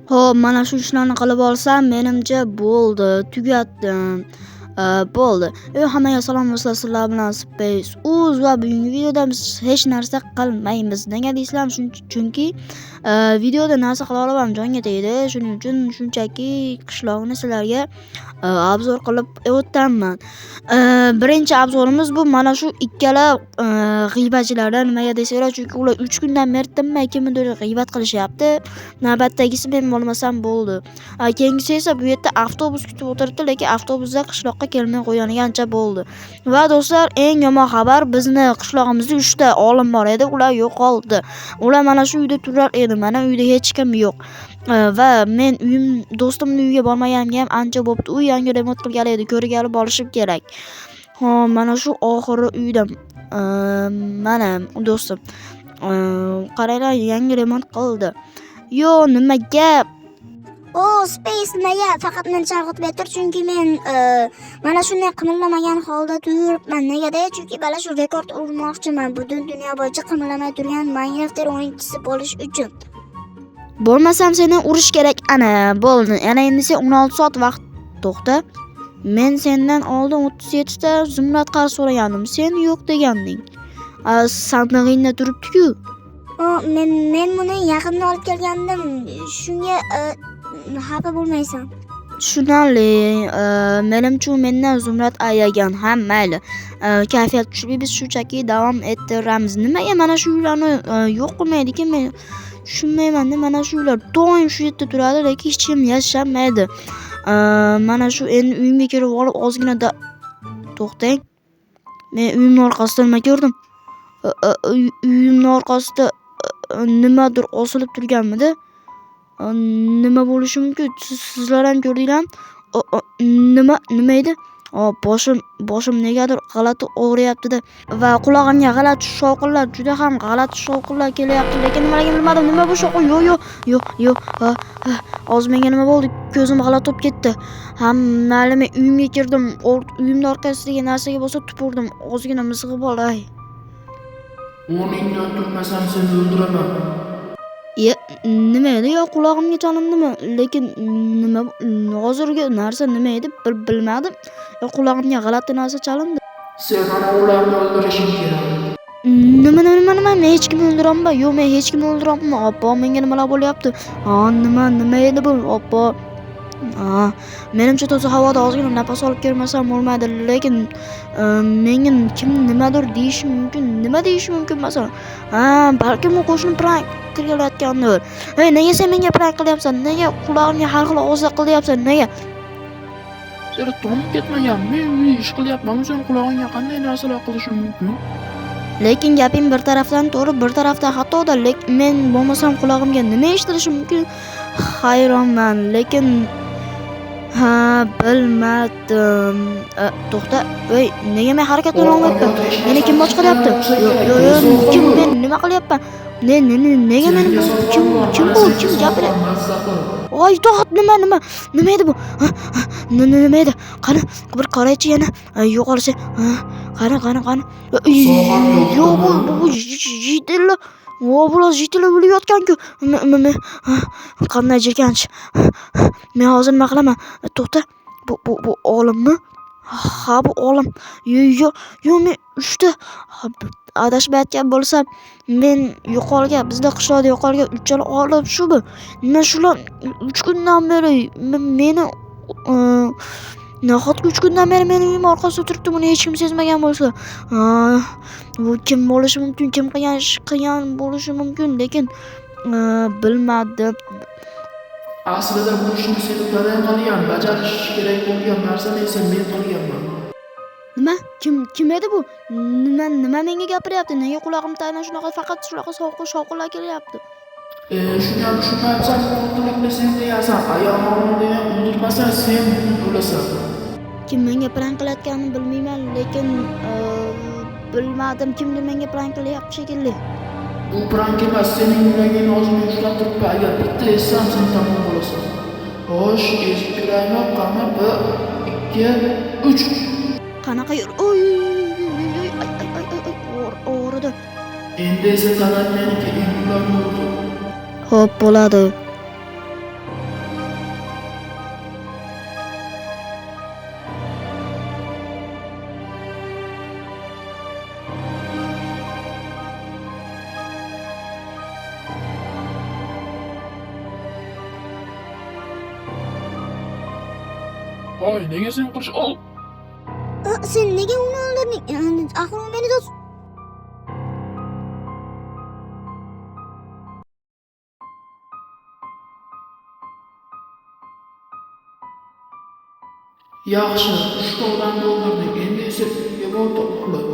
Xo'p, mana shu ishlarni qilib olsam, menimcha bo'ldi, tugatdim. Bo'ldi. Hammaga salom do'stlar, sizlar bilan Space Uz va bugungi videoda biz hech narsa qilmaymiz. Nega deysizlar? Chunki videoda narsa qila olaman, jonga tegdi. Shuning uchun shunchaki qishloqni sizlarga obzor qilib o'taman. Birinchi obzorimiz bu mana shu ikkala g'iybatchilardan. Nimaga deysizlar? Chunki ular 3 kundan beri tinmay kimnidir g'iybat qilishyapti. Navbatdagisi men bo'lmasam bo'ldi. Keyingisi esa bu yerda avtobus kutib o'tiribdi, lekin avtobusda qishloqqa kelmay qo'yganiga ancha bo'ldi. Va do'stlar, eng yomon xabar, bizni qishlog'imizda 3 ta olim bor edi, ular yo'qoldi. Ular mana shu uyda turar edi. Mana uyda hech kim yo'q. Va men do'stimning uyiga bormaganimga ham ancha bo'pti. U yangi remont qilgan edi, ko'rib olib olishim kerak. Mana shu oxiri uyda mana do'stim qaranglar, yangi remont qildi. Yo, nima gap? Space nimaga? Faqat meni chalg'itib aytir, chunki men mana shunday qimirlamagan holda turibman. Negada? Chunki mana shu rekord urmoqchiman. Butun dunyo bo'yicha qimirlamay turgan Minecraft o'yinchisi bo'lish uchun. Bo'lmasam seni urish kerak. Ana, bo'ldi. Ana endi sen 16 soat vaqt to'xta. Men sendan oldin 37 ta zumrad qar so'ragandim. Sen yo'q deganding. Sandig'ingda turibdi-ku. Men buni yaqinda olib kelgandim. Shunga xafa bo'lmaysan. Tushunarli. Menimcha u mendan zumrad ayagan. Ham mayli. Kayfiyat kuchli, biz shunchaki davom ettiramiz. Nimaga mana shu uylarni yo'q qilmaydi-ki? Men tushunmayman-da. Mana shu uylar doim shu yerda turadi, lekin hech kim yashamaydi. Mana shu endi uyimga kirib olib ozgina to'xtang. Men uyimning orqasida nima ko'rdim? Uyimning orqasida nimadir osilib turganmidi? Nima bo'lishi mumkin? Sizlar ham ko'rdinglarmi? Nima edi? Boshim negadir g'alati og'riyapti-da va qulog'imga g'alati shovqinlar, juda ham g'alati shovqinlar kelyapti, lekin nimaligini bilmadim. Nima bu shovqin? Yo'q. Hozir menga nima bo'ldi? Ko'zim g'alati bo'lib ketdi. Mayli, men uyimga kirdim. Uyimning orqasidagi narsaga bo'lsa tupurdim. Ozgina mizg'ib olay. O'rningdan turmasam seni o'ldiraman. Nima edi? Yo, qulog'imga chalindimi? Lekin nima hozirgi narsa nima edi? Bilmadim. Qulog'imga g'alati narsa chalindi. Sen ana ularni o'ldirishing kerak. Nima? Men hech kimni o'ldiraman. Yo'q, men hech kimni o'ldiraman. Oppo, menga nimalar bo'lyapti? Nima edi bu? Oppo. Menimcha toza havoda ozgina nafas olib ko'rmasam bo'lmaydi, lekin menga kim nimadir deyishi mumkin. Nima deyishi mumkin masalan? Balkim u qo'shni prank qilayotgandir. Nega sen menga prank qilyapsan? Nega qulog'imga har xil ovozlar qilyapsan? Nega? Sen tomib ketmagan. Men ish qilyapman. Sen qulog'ingga qanday narsalar qilishim mumkin? Lekin gaping bir tarafdan to'g'ri, bir tarafdan xatoda. Lekin men bo'lmasam qulog'imga nima eshitilishi mumkin? Hayronman, lekin bilmadim. To'xta. Nega men harakat olmayapman? Meni kim boshqaryapti? Yo'q, kim men nima qilyapman? Nega meni kim bu? Kim gapiryapti? To'xtat, nima edi bu? Nima edi? Qani, bir qaraychi yana. Yo'qolsa. Qani. Yo'q, bu jiddiy. Bular jitila bo'layotgan-ku. Qanday jirkanch. Men hozir nima qilaman? To'xta. Bu olimmi? Ha, bu olim. Yo'q, men 3 ta adashmayotgan bo'lsam, men yo'qolgan, bizda qishloqda yo'qolgan 3 chala olim shu bu. Nima shular 3 kundan beri meni nahotki 3 kundan beri meni uyim orqasida turibdi, buni hech kim sezmagan bo'lsa. Bu kim bo'lishi mumkin? Kim qilgan bo'lishi mumkin, lekin bilmadim. Aslida bu ishni sen uddalay qilgan, bajarish kerak bo'lgan narsani esa men qilganman. Nima? Kim edi bu? Nima menga gapiryapti? Nega qulog'im tag'idan faqat shunaqa shovqinlar kelyapti? Shuni ham tushunmayapsan, qo'rqinlikni sen deyasan. Ayolni ham o'ldirmasan sen o'lasan. Kim menga prank qilayotganini bilmayman, lekin bilmadim. Kimdir menga prank qilyapti shekilli. Bu prank emas, sening yuragingni ozgina ushlab turibdi. Agar bitta eshitsam sen tamom bo'lasan. Xo'sh, eshitib turaymi? Qani 1, 2, 3. Qanaqa yur? O'g'ridi. Endi esa talab meniki, endi ularni urdi. Xo'p, bo'ladi. Hoy, nega sen qilish ol? Sen nega uni o'ldirding? Axir u meni do'st. Yaxshi, 3 ta odamni o'ldirding. Endi esa uyga bor uxla.